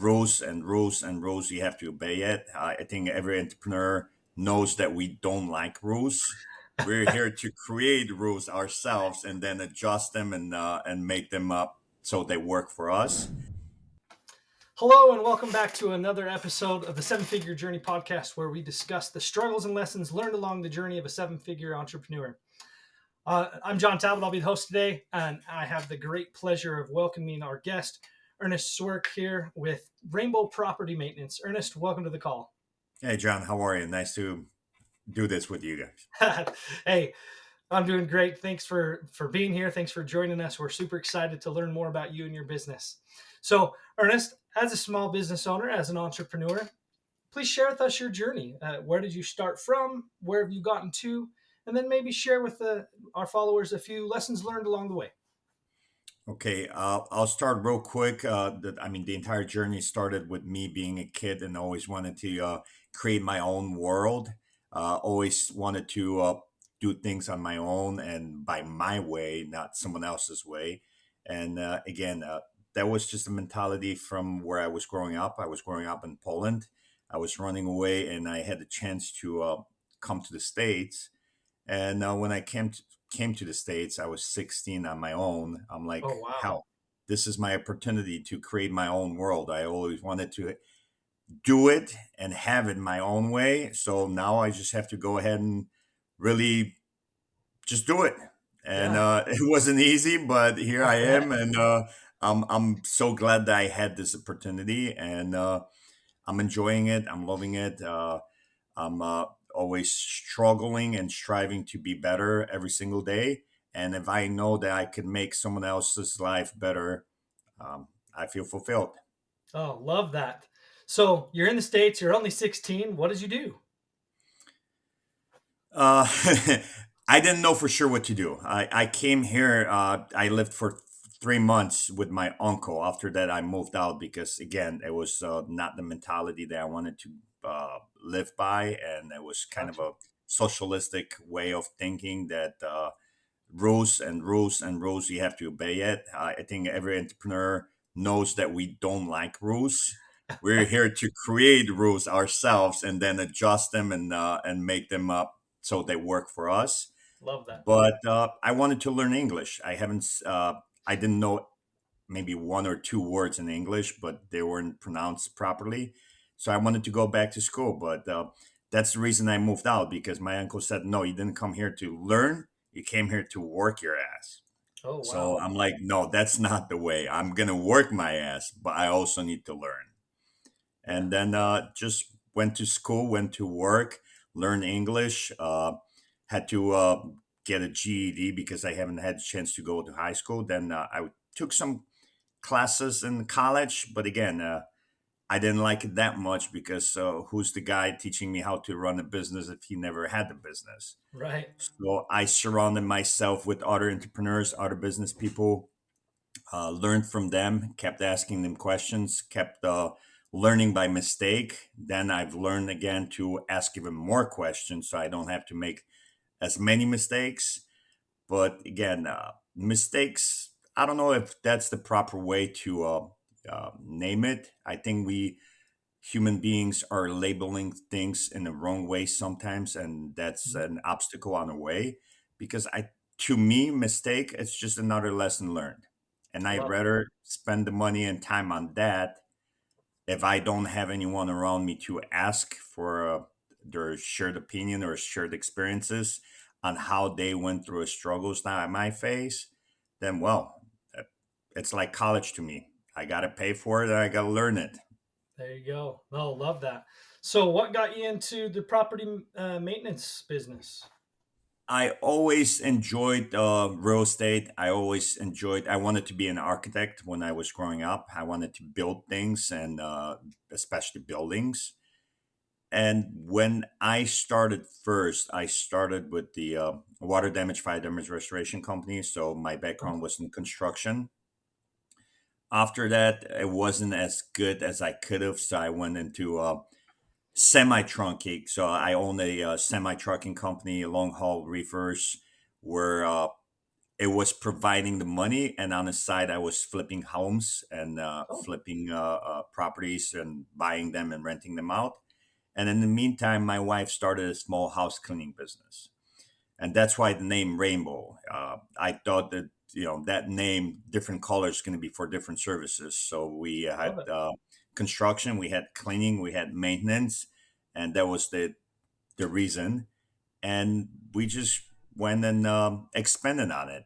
rules and rules and rules. You have to obey it. I think every entrepreneur knows that we don't like rules. We're here to create rules ourselves and then adjust them and make them up so they work for us. Hello, and welcome back to another episode of the Seven Figure Journey podcast, where we discuss the struggles and lessons learned along the journey of a seven figure entrepreneur. I'm John Talbot. I'll be the host today, and I have the great pleasure of welcoming our guest, Ernest Swierk, here with Rainbow Property Maintenance. Ernest, welcome to the call. Hey, John, how are you? Nice to do this with you guys. Hey, I'm doing great. Thanks for being here. Thanks for joining us. We're super excited to learn more about you and your business. So, Ernest, as a small business owner, as an entrepreneur, please share with us your journey. Where did you start from? Where have you gotten to? And then maybe share with our followers a few lessons learned along the way. Okay, I'll start real quick. The entire journey started with me being a kid and always wanted to create my own world. Always wanted to do things on my own and by my way, not someone else's way. And again, that was just a mentality from where I was growing up. I was growing up in Poland. I was running away, and I had the chance to come to the States. And when I came to the States, I was 16 on my own. I'm like, Oh, wow. hell, this is my opportunity to create my own world. I always wanted to do it and have it my own way. So now I just have to go ahead and really just do it. And Yeah, it wasn't easy, but here I I bet. am, and I'm so glad that I had this opportunity, and I'm enjoying it. I'm loving it. I'm always struggling and striving to be better every single day. And if I know that I can make someone else's life better, I feel fulfilled. Oh, love that. So you're in the States, you're only 16. What did you do? Uh, I didn't know for sure what to do. I came here, I lived for 3 months with my uncle. After that, I moved out because, again, it was not the mentality that I wanted to live by. And it was kind of Gotcha. a socialistic way of thinking that rules and rules and rules, you have to obey it. I think every entrepreneur knows that we don't like rules. We're here to create rules ourselves and then adjust them and make them up so they work for us. Love that. But I wanted to learn English. I didn't know maybe one or two words in English, but they weren't pronounced properly. So I wanted to go back to school, but that's the reason I moved out, because my uncle said, "No, you didn't come here to learn. You came here to work your ass." Oh, So wow. I'm like, "No, that's not the way. I'm gonna work my ass, but I also need to learn." Yeah. And then just went to school, went to work, learned English. Had to get a GED because I haven't had a chance to go to high school. Then I took some classes in college, but again, I didn't like it that much because who's the guy teaching me how to run a business if he never had the business? Right. So I surrounded myself with other entrepreneurs, other business people, learned from them, kept asking them questions, kept learning by mistake. Then I've learned again to ask even more questions so I don't have to make as many mistakes. But again, mistakes, I don't know if that's the proper way to name it. I think we human beings are labeling things in the wrong way sometimes, and that's Mhm. an obstacle on the way. Because to me, mistake is just another lesson learned, and I'd Love rather spend the money and time on that if I don't have anyone around me to ask for their shared opinion or shared experiences on how they went through a struggles that I might face, then well, uh, it's like college to me. I got to pay for it and I got to learn it. There you go. Oh, love that. So, what got you into the property maintenance business? I always enjoyed real estate. I wanted to be an architect when I was growing up. I wanted to build things and especially buildings. And when I started first, I started with the water damage, fire damage restoration company. So my background was in construction. After that, it wasn't as good as I could have. So I went into semi trucking. So I own a semi trucking company, long haul reefers, where it was providing the money, and on the side, I was flipping homes and Oh, flipping properties and buying them and renting them out. And in the meantime, my wife started a small house cleaning business, and that's why the name Rainbow. I thought that that name, different colors, going to be for different services. So we had love it. construction, we had cleaning, we had maintenance, and that was the reason. And we just went and expanded on it.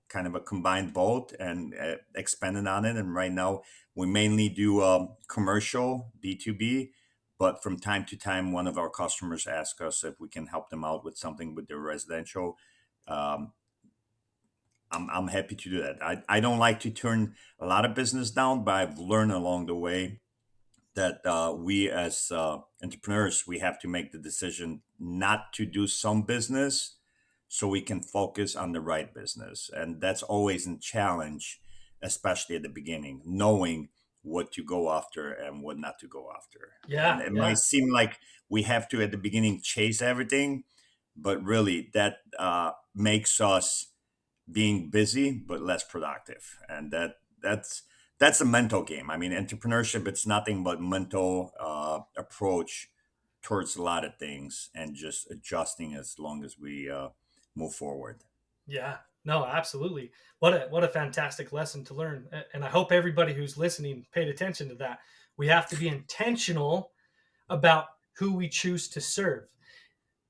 Kind of a combined both, and expanded on it. And right now, we mainly do commercial B2B, but from time to time, one of our customers asks us if we can help them out with something with their residential. Um, I'm happy to do that. I don't like to turn a lot of business down, but I've learned along the way that we as entrepreneurs, we have to make the decision not to do some business so we can focus on the right business. And that's always a challenge, especially at the beginning, knowing what to go after and what not to go after. And Yeah, it might yeah, seem like we have to at the beginning chase everything, but really that makes us being busy but less productive, and that's a mental game. I mean, entrepreneurship, it's nothing but mental approach towards a lot of things, and just adjusting as long as we move forward. yeah. No, absolutely. What a fantastic lesson to learn. And I hope everybody who's listening paid attention to that. We have to be intentional about who we choose to serve.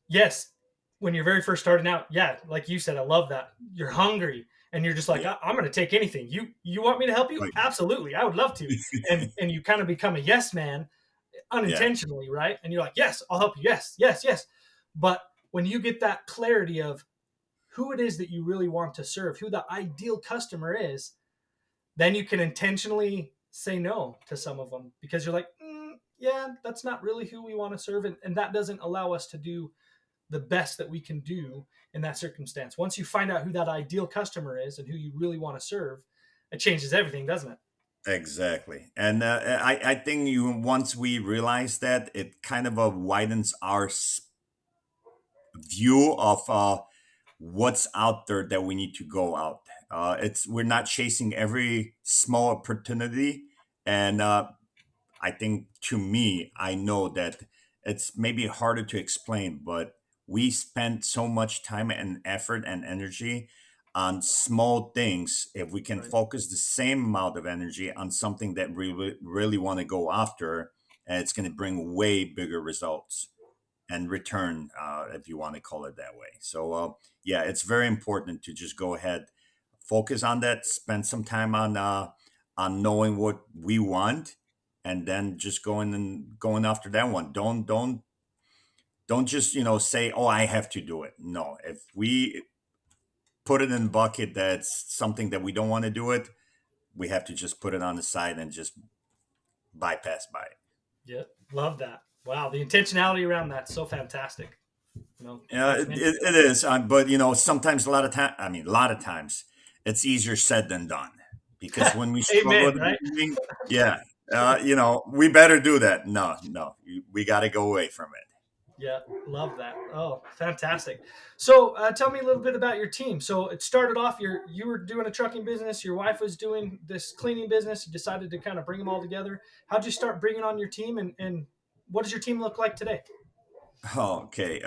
Yes, when you're very first starting out, yeah, like you said, I love that. You're hungry and you're just like, Yeah, I'm going to take anything. You want me to help you? right. Absolutely, I would love to. And you kind of become a yes man Yeah, unintentionally, right? And you're like, yes, I'll help you. Yes, yes, yes. But when you get that clarity of who it is that you really want to serve, who the ideal customer is, then you can intentionally say no to some of them because you're like, yeah, that's not really who we want to serve. And that doesn't allow us to do the best that we can do in that circumstance. Once you find out who that ideal customer is and who you really want to serve, it changes everything, doesn't it? exactly. And I think you once we realize that, it kind of widens our view of what's out there that we need to go out. It's We're not chasing every small opportunity, and I think, to me, I know that it's maybe harder to explain, but we spend so much time and effort and energy on small things. If we can Right. focus the same amount of energy on something that we really want to go after, it's going to bring way bigger results and return, if you want to call it that way. So, yeah, it's very important to just go ahead, focus on that, spend some time on knowing what we want, and then just going after that one. Don't just say, "Oh, I have to do it." No, if we put it in the bucket that's something that we don't want to do it, we have to just put it on the side and just bypass by it. Yeah. Love that. Wow. The intentionality around that's so fantastic. Yeah, Like you mentioned. it is. But sometimes a lot of time. I mean, a lot of times, it's easier said than done. Because when we struggle at Amen. the Right. beginning, yeah, we better do that. No, no, we got to go away from it. Yeah, love that. Oh, fantastic. So, tell me a little bit about your team. So, it started off you were doing a trucking business. Your wife was doing this cleaning business. You decided to kind of bring them all together. How'd you start bringing on your team, and what does your team look like today? Okay.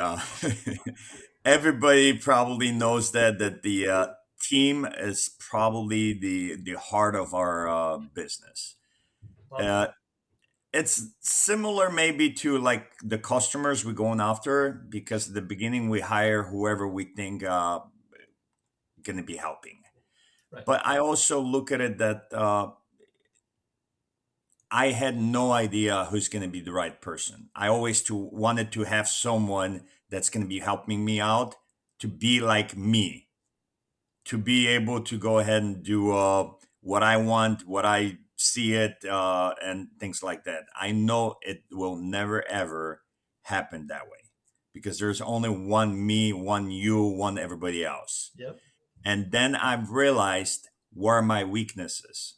Everybody probably knows that the team is probably the heart of our business. Love Uh, that. it's similar maybe to like the customers we're going after, because at the beginning we hire whoever we think going to be helping. Right. But I also look at it that I had no idea who's going to be the right person. I always wanted to have someone that's going to be helping me out, to be like me, to be able to go ahead and do what I want, what I see it, and things like that. I know it will never ever happen that way, because there's only one me, one you, one everybody else. Yep. And then I've realized where are my weaknesses.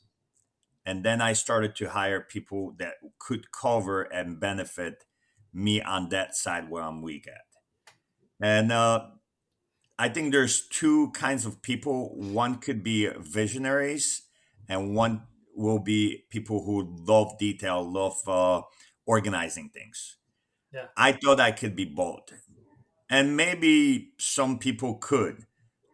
And then I started to hire people that could cover and benefit me on that side where I'm weak at. And I think there's two kinds of people. One could be visionaries, and one will be people who love detail, love organizing things. Yeah. I thought I could be both, and maybe some people could,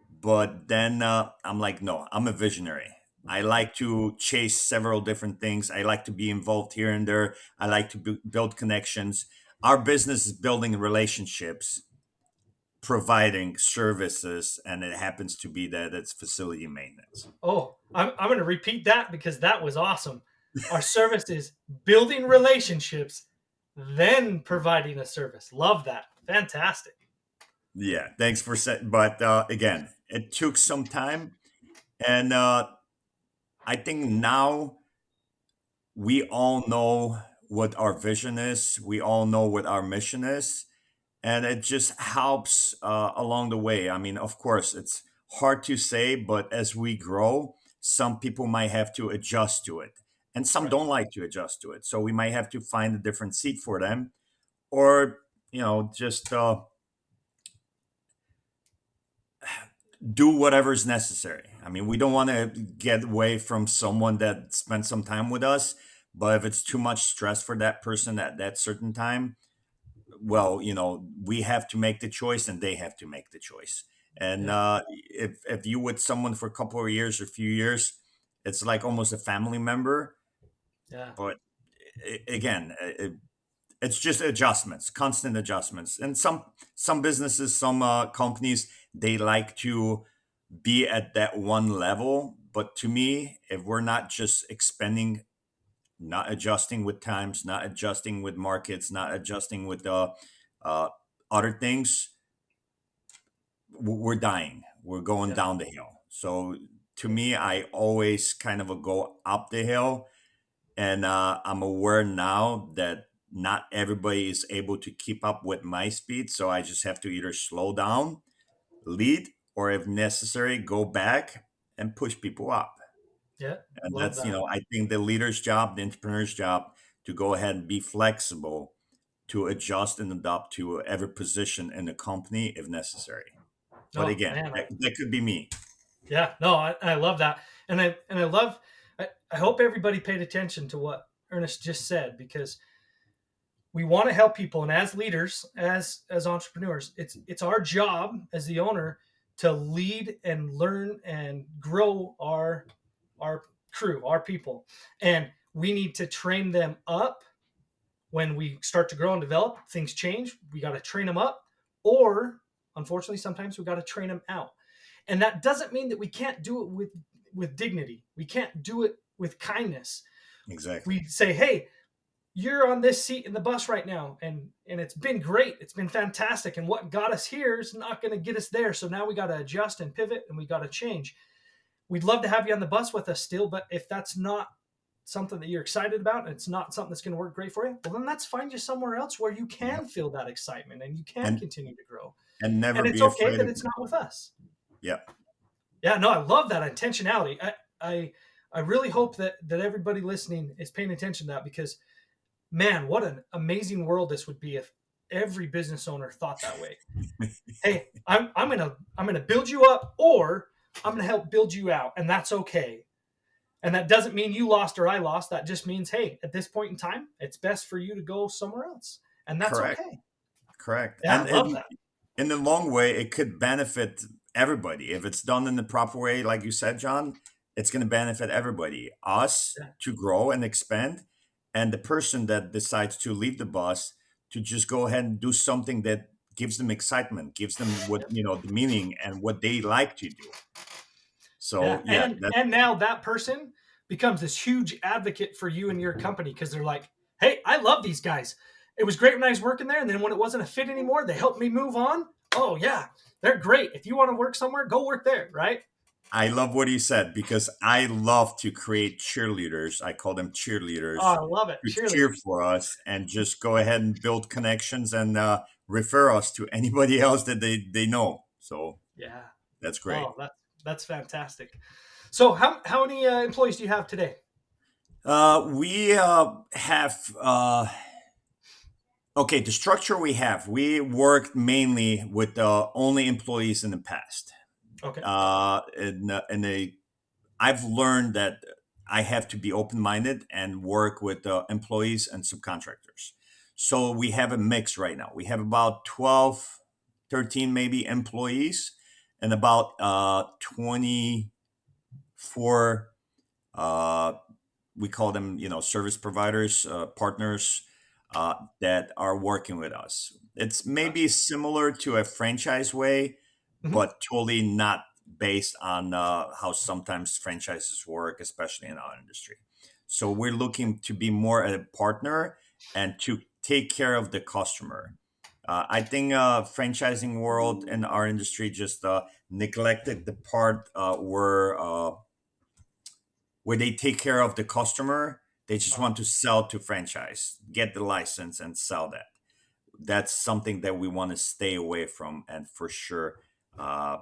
but then I'm like, no, I'm a visionary. I like to chase several different things. I like to be involved here and there. I like to build connections. Our business is building relationships, providing services, and it happens to be that it's facility maintenance. Oh, I'm going to repeat that because that was awesome. Our service is building relationships, then providing a service. Love that. Fantastic. Yeah, thanks for saying. But again, it took some time, and I think now we all know what our vision is. We all know what our mission is, and it just helps along the way. I mean, of course, it's hard to say, but as we grow, some people might have to adjust to it, and some Right. don't like to adjust to it. So we might have to find a different seat for them, or just do whatever's necessary. I mean, we don't want to get away from someone that spent some time with us, but if it's too much stress for that person at that certain time, well, we have to make the choice and they have to make the choice. And Yeah. if you with someone for a couple of years or a few years, it's like almost a family member. Yeah. But again, it's just adjustments, constant adjustments. And some businesses, some companies, they like to be at that one level. But to me, if we're not just expanding, not adjusting with times, not adjusting with markets, not adjusting with uh, other things, we're dying. We're going Yeah. down the hill. So to me, I always kind of go up the hill, and I'm aware now that not everybody is able to keep up with my speed. So I just have to either slow down, lead, or if necessary, go back and push people up. Yeah. And Love that's, that. I think the leader's job, the entrepreneur's job, to go ahead and be flexible, to adjust and adapt to every position in the company if necessary. But Oh again, man, that could be me. yeah, no, I love that, and I love. I hope everybody paid attention to what Ernest just said because we want to help people, and as leaders, as entrepreneurs, it's our job as the owner to lead and learn and grow our crew, our people, and we need to train them up when we start to grow and develop. Things change. We got to train them up, or unfortunately, sometimes we got to train them out. And that doesn't mean that we can't do it with dignity. We can't do it with kindness. Exactly. We say, "Hey, you're on this seat in the bus right now, and it's been great. It's been fantastic. And what got us here is not going to get us there. So now we got to adjust and pivot, and we got to change. We'd love to have you on the bus with us still, but if that's not something that you're excited about and it's not something that's going to work great for you, well, then let's find you somewhere else where you Yep. can feel that excitement and you can And continue to grow. never And it's be okay afraid that of. it's not with us. Yep. Yeah, no, I love that intentionality. I I really hope that everybody listening is paying attention to that because man, what an amazing world this would be if every business owner thought that way. Hey, I'm gonna build you up, or I'm gonna help build you out, and that's okay. And that doesn't mean you lost or I lost. That just means, hey, at this point in time, it's best for you to go somewhere else, and that's Correct. okay. Correct. Yeah, I And love that. in the long way, it could benefit everybody. If it's done in the proper way, like you said, John, it's going to benefit everybody. Us Yeah, to grow and expand, and the person that decides to leave the bus to just go ahead and do something that gives them excitement, gives them what, yep. the meaning and what they like to do. So, Yeah, yeah, that and now that person becomes this huge advocate for you and your company because they're like, hey, I love these guys. It was great when I was working there, and then when it wasn't a fit anymore, they helped me move on. Oh yeah, they're great. If you want to work somewhere, go work there, right? I love what he said because I love to create cheerleaders. I call them Oh, cheerleaders I love it, to cheer cheerleaders. for us and just go ahead and build connections and refer us to anybody else that they know. So Yeah. that's great. Oh, that's fantastic. So how many employees do you have today? We have Okay, the structure we have, we worked mainly with only employees in the past. Okay. And I've learned that I have to be open minded and work with employees and subcontractors. So we have a mix right now. We have about 12, 13 maybe employees and about 24, uh, we call them, service providers, partners that are working with us. It's maybe similar to a franchise way, Hmm. but totally not based on how sometimes franchises work, especially in our industry. So we're looking to be more a partner and to take care of the customer. I think franchising world and our industry just neglected the part where they take care of the customer. They just Uh-huh. want to sell to franchise, get the license, and sell that. That's something that we want to stay away from, and for sure, uh,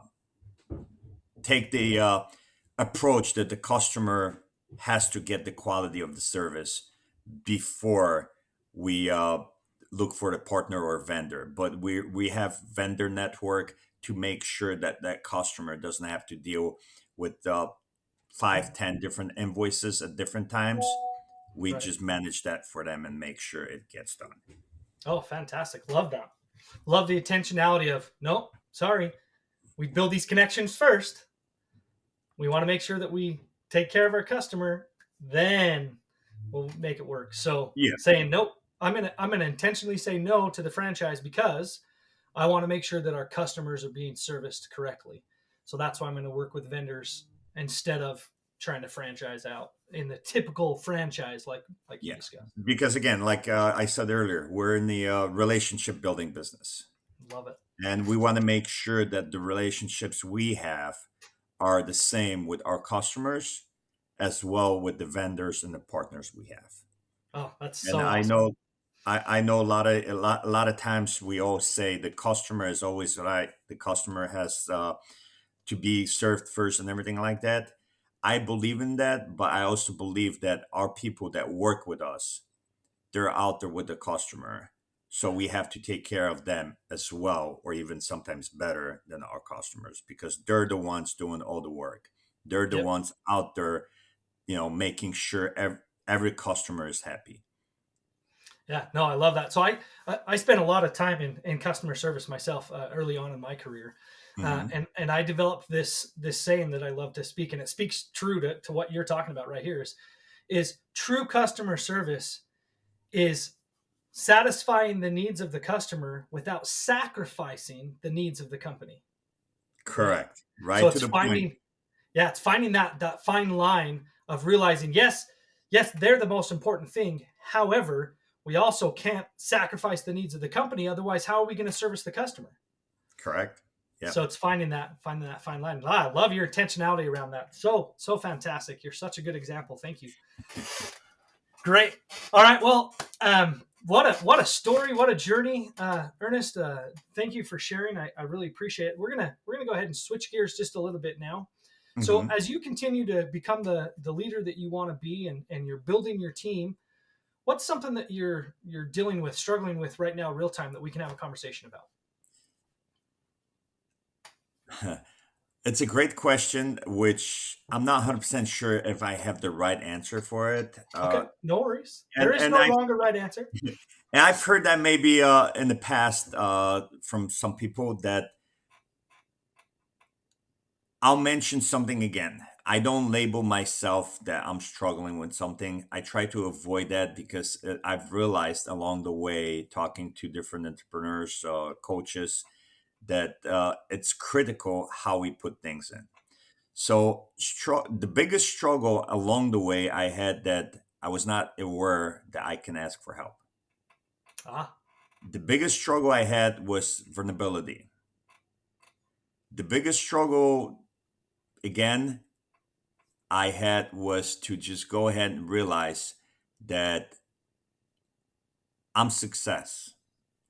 take the approach that the customer has to get the quality of the service before we look for the partner or vendor. But we have vendor network to make sure that that customer doesn't have to deal with 5, 10 different invoices at different times. We Right. just manage that for them and make sure it gets done. Oh, fantastic. Love that. Love the intentionality of, nope, sorry. We build these connections first. We want to make sure that we take care of our customer, then we'll make it work. So Yeah, saying nope, I'm gonna intentionally say no to the franchise because I want to make sure that our customers are being serviced correctly. So that's why I'm going to work with vendors instead of trying to franchise out in the typical franchise like you yeah. discussed. Because again, like I said earlier, we're in the relationship building business, Love it. and we want to make sure that the relationships we have are the same with our customers as well with the vendors and the partners we have. Oh, that's And so I awesome. know, I know a lot of times we all say the customer is always right. The customer has to be served first and everything like that. I believe in that, but I also believe that our people that work with us, they're out there with the customer. So Yeah. we have to take care of them as well, or even sometimes better than our customers, because they're the ones doing all the work. They're the Yep. ones out there, making sure every customer is happy. Yeah, no, I love that. So I spent a lot of time in customer service myself early on in my career, Hmm. and I developed this saying that I love to speak, and it speaks true to what you're talking about right here. Is true customer service is satisfying the needs of the customer without sacrificing the needs of the company. Right. Correct. So Right to it's the point. finding yeah, it's finding that fine line of realizing yes, they're the most important thing. However, we also can't sacrifice the needs of the company. Otherwise, how are we going to service the customer? Correct. Yeah. So it's finding that fine line. I love your intentionality around that. So fantastic. You're such a good example. Thank you. Great. All right. Well, what a story, what a journey, Ernest. Thank you for sharing. I really appreciate it. We're gonna go ahead and switch gears just a little bit now. So Hmm. as you continue to become the leader that you want to be, and you're building your team, what's something that you're dealing with, struggling with right now, real time, that we can have a conversation about? It's a great question, which I'm not 100% sure if I have the right answer for it. Okay, no worries. There And is and no I wrong or right answer. and I've heard that maybe in the past from some people that I'll mention something again. I don't label myself that I'm struggling with something. I try to avoid that because I've realized along the way, talking to different entrepreneurs, coaches, that it's critical how we put things in. So, the biggest struggle along the way I had that I was not aware that I can ask for help. Ah, The biggest struggle I had was vulnerability. The biggest struggle, again, I had was to just go ahead and realize that I'm success.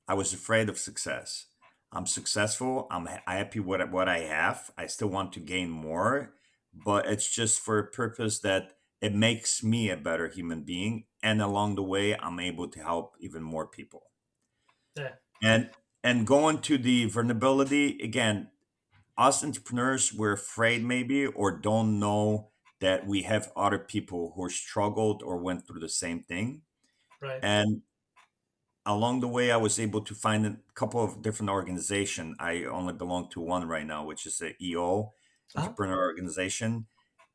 I was afraid of success. I'm successful. I'm happy with what I have. I still want to gain more, but it's just for a purpose that it makes me a better human being. And along the way, I'm able to help even more people. Yeah. And going to the vulnerability again, us entrepreneurs, we're afraid maybe or don't know that we have other people who struggled or went through the same thing. Right. And along the way, I was able to find a couple of different organizations. I only belong to one right now, which is the EO, Uh-huh. Entrepreneur Organization.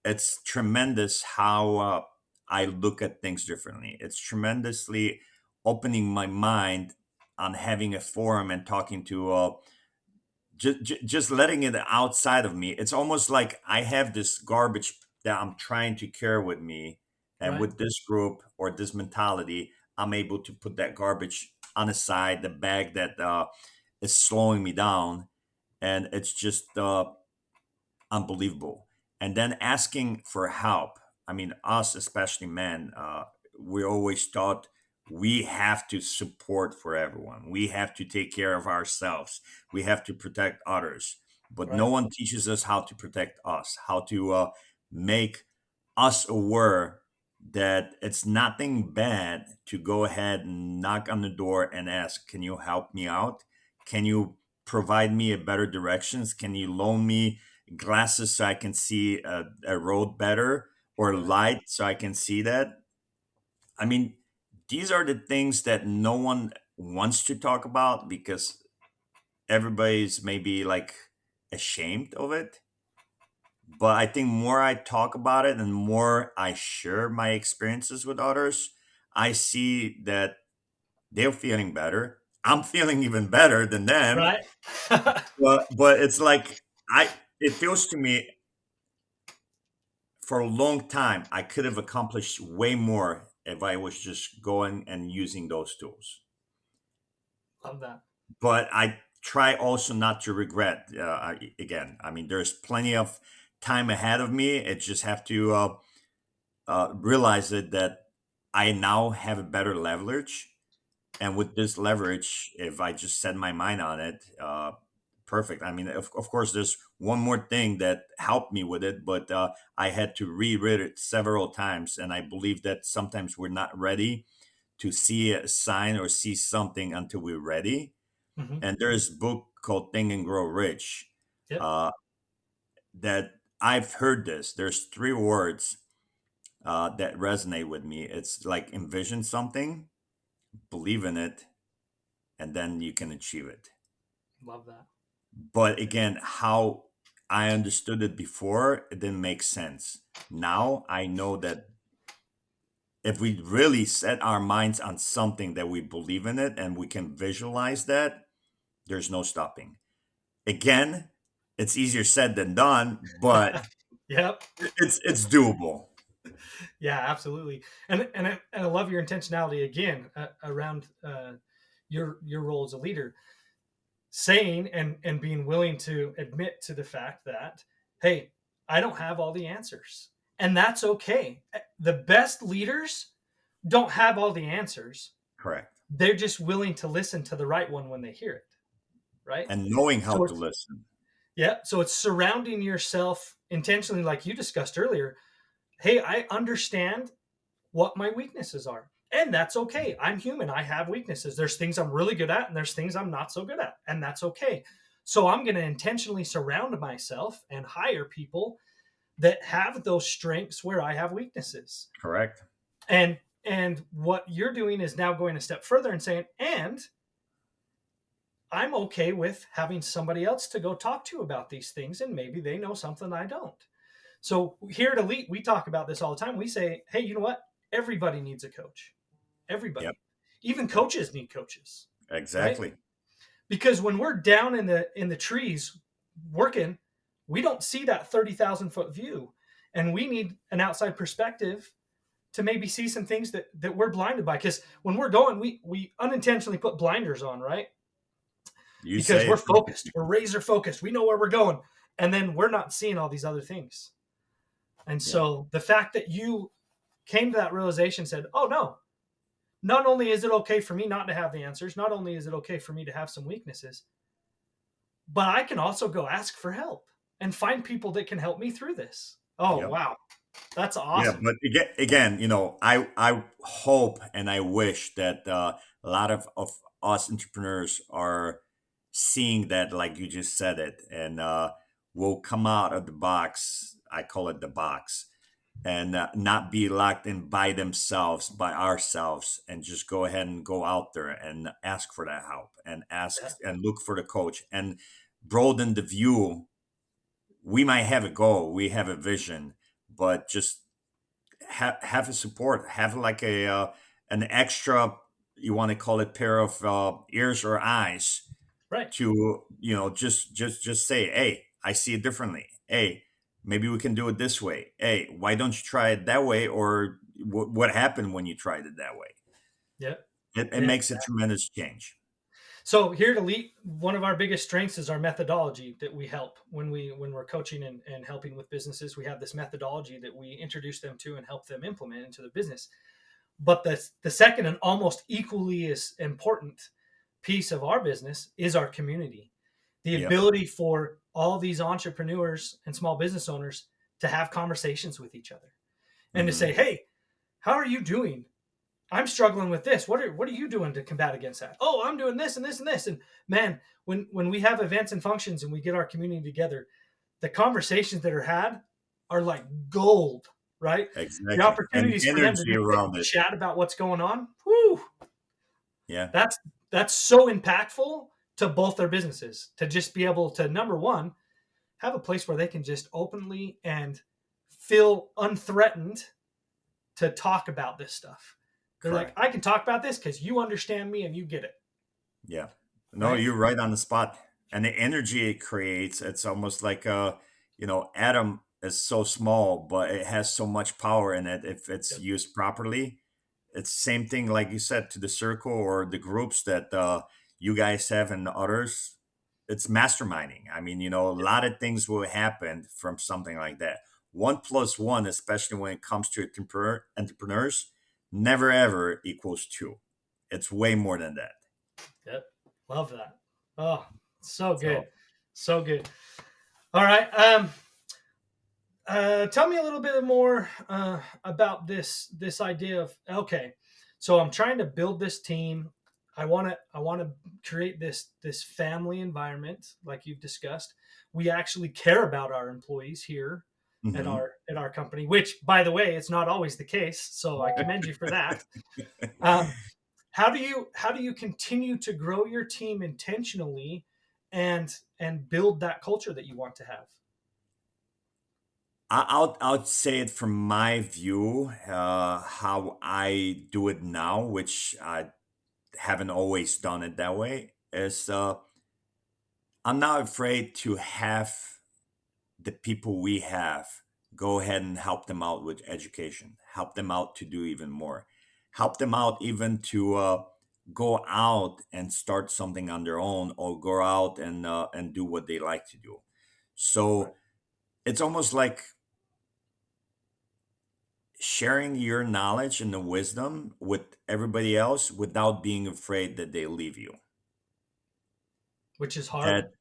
It's tremendous how I look at things differently. It's tremendously opening my mind on having a forum and talking to just letting it outside of me. It's almost like I have this garbage that I'm trying to carry with me, and Right. with this group or this mentality, I'm able to put that garbage on the side, the bag that is slowing me down, and it's just unbelievable. And then asking for help. I mean, us, especially men, we always thought we have to support for everyone. We have to take care of ourselves. We have to protect others. But no Right. one teaches us how to protect us, how to make us aware that it's nothing bad to go ahead and knock on the door and ask, can you help me out? Can you provide me a better directions? Can you loan me glasses so I can see a road better, or Right. light so I can see that? I mean, these are the things that no one wants to talk about because everybody's maybe like ashamed of it. But I think more I talk about it and more I share my experiences with others, I see that they're feeling better. I'm feeling even better than them. Right. But it's like it feels to me for a long time, I could have accomplished way more if I was just going and using those tools. Love that. But I try also not to regret. Again, I mean, there's plenty of time ahead of me. I just have to realize it that I now have a better leverage. And with this leverage, if I just set my mind on it, perfect. I mean, of course, there's one more thing that helped me with it, but I had to reread it several times. And I believe that sometimes we're not ready to see a sign or see something until we're ready. Hmm. And there's a book called Think and Grow Rich Yep. uh, that I've heard this. There's three words that resonate with me. It's like envision something, believe in it, and then you can achieve it. Love that. But again, how I understood it before, it didn't make sense. Now I know that if we really set our minds on something that we believe in it and we can visualize that, there's no stopping. Again, it's easier said than done, but Yep. it's doable. Yeah, absolutely. And I love your intentionality again around your role as a leader, saying and being willing to admit to the fact that, hey, I don't have all the answers, and that's okay. The best leaders don't have all the answers. Correct. They're just willing to listen to the right one when they hear it, right? And knowing how So to it's listen. yeah, so it's surrounding yourself intentionally, like you discussed earlier. Hey, I understand what my weaknesses are. And that's okay. I'm human. I have weaknesses. There's things I'm really good at, and there's things I'm not so good at. And that's okay. So I'm going to intentionally surround myself and hire people that have those strengths where I have weaknesses. Correct. And what you're doing is now going a step further and saying, and I'm okay with having somebody else to go talk to about these things, and maybe they know something I don't. So here at Elite, we talk about this all the time. We say, hey, you know what? Everybody needs a coach. Yep. Everybody. Even Yep. coaches need coaches, right? Exactly. Because when we're down in the trees working, we don't see that 30,000 foot view, and we need an outside perspective to maybe see some things that we're blinded by. Because when we're going, we unintentionally put blinders on, right? You Because say we're it focused, perfectly. we're razor focused, we know where we're going, and then we're not seeing all these other things. And Yep. so the fact that you came to that realization, said, oh no, not only is it okay for me not to have the answers, not only is it okay for me to have some weaknesses, but I can also go ask for help and find people that can help me through this. Oh, Yep. wow. That's Yeah, awesome. but again, I hope and I wish that a lot of us entrepreneurs are seeing that, like you just said it, and will come out of the box. I call it the box, and not be locked in by themselves, by ourselves, and just go ahead and go out there and ask for that help and ask Yeah. and look for the coach and broaden the view. We might have a goal, we have a vision, but just have a support, have like a an extra, you want to call it, pair of ears or eyes Right. to, just say, hey, I see it differently. Hey, maybe we can do it this way. Hey, why don't you try it that way? Or what happened when you tried it that way? Yeah. It Yeah. makes a tremendous change. So here to lead, one of our biggest strengths is our methodology that we help when we're coaching and helping with businesses. We have this methodology that we introduce them to and help them implement into the business. But the second and almost equally as important piece of our business is our community. The Yep. ability for all these entrepreneurs and small business owners to have conversations with each other and to Hmm. say, "Hey, how are you doing? I'm struggling with this. What are you doing to combat against that? Oh, I'm doing this and this and this." And man, when we have events and functions and we get our community together, the conversations that are had are like gold, right? The Exactly. And opportunities for them to energy just sit around and it. chat about what's going on. Whoo, Yeah. that's that's so impactful to both their businesses to just be able to, number one, have a place where they can just openly and feel unthreatened to talk about this stuff. They're like, Correct. I can talk about this because you understand me and you get it, Yeah. No, right? you're right on the spot. And the energy it creates, it's almost like atom is so small, but it has so much power in it if it's Yep. used properly. It's same thing, like you said, to the circle or the groups that you guys have and others. It's masterminding. I mean, a lot of things will happen from something like that. One plus one, especially when it comes to entrepreneurs, never ever equals two. It's way more than that. Yep. Love that. Oh, so good. So So good. All right. Tell me a little bit more about this idea of, okay, so I'm trying to build this team. I want to create this family environment like you've discussed. We actually care about our employees here at mhm. our company, which, by the way, it's not always the case. So I commend you for that. Um, how do you continue to grow your team intentionally and build that culture that you want to have? I'll say it from my view, how I do it now, which I haven't always done it that way. Is I'm not afraid to have the people we have go ahead and help them out with education, help them out to do even more, help them out even to go out and start something on their own, or go out and do what they like to do. Right. So it's almost like sharing your knowledge and the wisdom with everybody else without being afraid that they leave you. Which is hard. That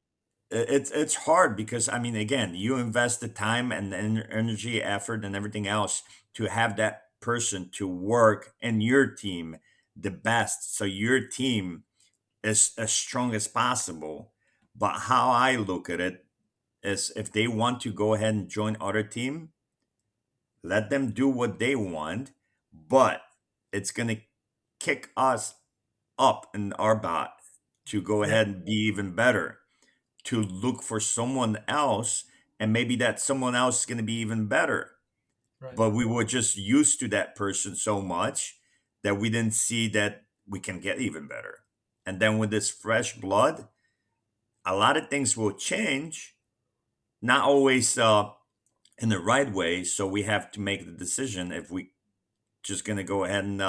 it's hard because, I mean, again, you invest the time and the energy, effort, and everything else to have that person to work in your team the best, so your team is as strong as possible. But how I look at it is, if they want to go ahead and join other team, let them do what they want, but it's going to kick us up in our butt to go Yeah. ahead and be even better, to look for someone else, and maybe that someone else is going to be even better. Right. But we were just used to that person so much that we didn't see that we can get even better. And then with this fresh blood, a lot of things will change, not always in the right way. So we have to make the decision if we just going to go ahead and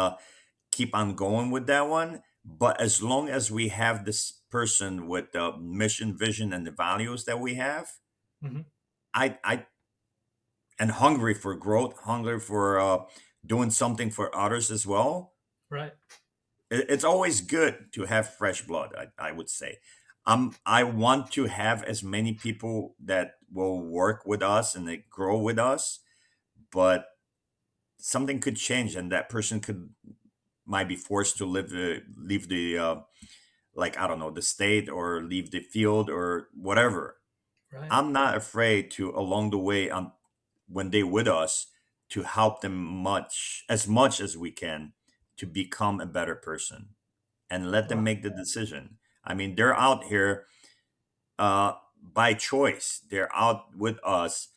keep on going with that one. But as long as we have this person with the mission, vision, and the values that we have, Hmm. I and hungry for growth, hungry for doing something for others as well. Right. It's always good to have fresh blood. I would say. I want to have as many people that will work with us and they grow with us, but something could change, and that person could might be forced to leave the like, I don't know, the state or leave the field or whatever. Right. I'm not afraid to along the way when they with us to help them much as we can to become a better person and let them Oh, make the decision. I mean, they're out here by choice. They're out with us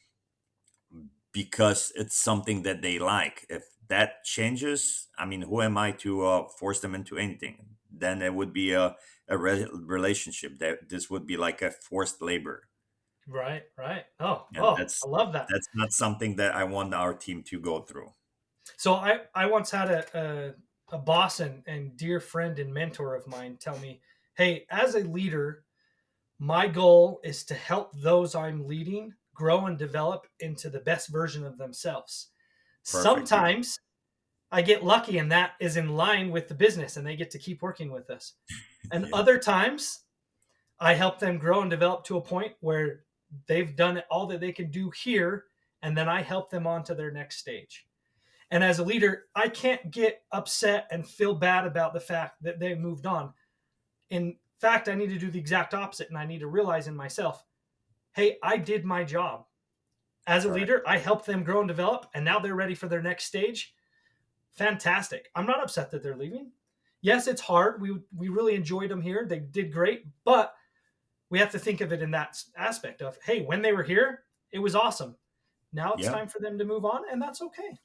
because it's something that they like. If that changes, I mean, who am I to force them into anything? Then it would be a relationship. That this would be like a forced labor, right. Right. Oh, and oh, I love that. that's not something that I want our team to go through. So I once had a boss and dear friend and mentor of mine tell me, hey, as a leader, my goal is to help those I'm leading grow and develop into the best version of themselves. Perfect. Yeah. Sometimes I get lucky and that is in line with the business and they get to keep working with us. And Yeah. other times I help them grow and develop to a point where they've done all that they can do here. And then I help them on to their next stage. And as a leader, I can't get upset and feel bad about the fact that they moved on. In fact, I need to do the exact opposite. And I need to realize in myself, hey, I did my job. As a Correct. leader, I helped them grow and develop, and now they're ready for their next stage. Fantastic. I'm not upset that they're leaving. Yes, it's hard. We really enjoyed them here. They did great, but we have to think of it in that aspect of, hey, when they were here, it was awesome. Now it's Yeah. time for them to move on, and that's okay.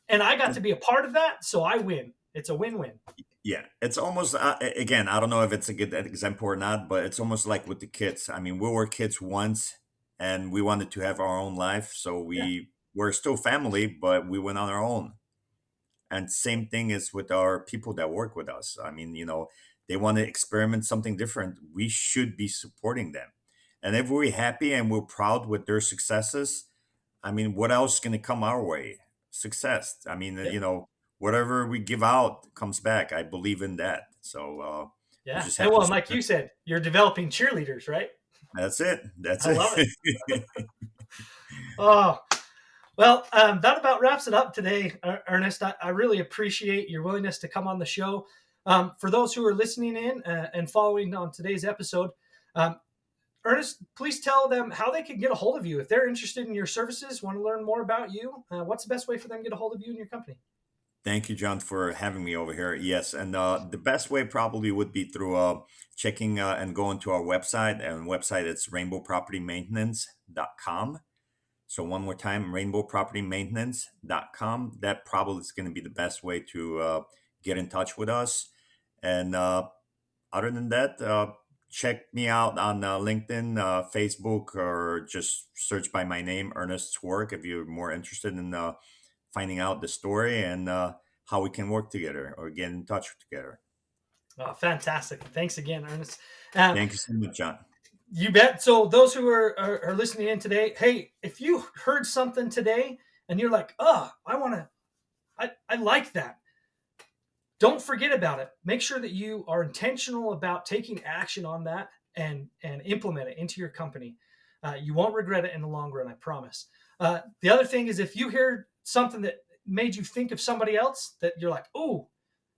And I got to be a part of that, so I win. It's a win-win. Yeah, it's almost again. I don't know if it's a good example or not, but it's almost like with the kids. I mean, we were kids once, and we wanted to have our own life, so Yeah, we were still family, but we went on our own. And same thing is with our people that work with us. I mean, they want to experiment something different. We should be supporting them, and if we're happy and we're proud with their successes, I mean, what else is going to come our way? Success. I mean, yeah, whatever we give out comes back. I believe in that. So we yeah. just And have to well, and like support. you said, you're developing cheerleaders, right? That's it. That's I love it. it. Oh, well, that about wraps it up today, Ernest. I really appreciate your willingness to come on the show. For those who are listening in and following on today's episode, um, Ernest, please tell them how they can get a hold of you. If they're interested in your services, want to learn more about you, what's the best way for them to get a hold of you and your company? Thank you, John, for having me over here. Yes, and the best way probably would be through checking and going to our website. And website it's rainbowpropertymaintenance.com. So one more time, rainbowpropertymaintenance.com. That probably is going to be the best way to get in touch with us. And other than that, check me out on LinkedIn, Facebook, or just search by my name, Ernest Swierk, if you're more interested in finding out the story and how we can work together or get in touch together. Oh, fantastic. Thanks again, Ernest. Uh, Thank you so much, John. you bet. So, those who are listening in today, hey, if you heard something today and you're like, oh, I like that, don't forget about it. Make sure that you are intentional about taking action on that and implement it into your company. You won't regret it in the long run, I promise. The other thing is if you hear something that made you think of somebody else that you're like, oh,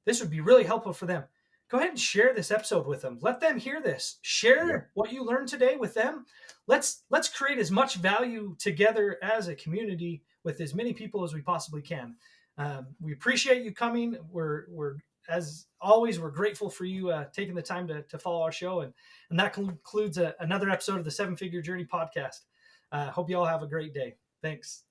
this would be really helpful for them. Go ahead and share this episode with them. Let them hear this. Yep. Share what you learned today with them. Let's create as much value together as a community with as many people as we possibly can. We appreciate you coming. We're as always, we're grateful for you taking the time to follow our show, and that concludes another episode of the Seven Figure Journey podcast. Hope you all have a great day. Thanks.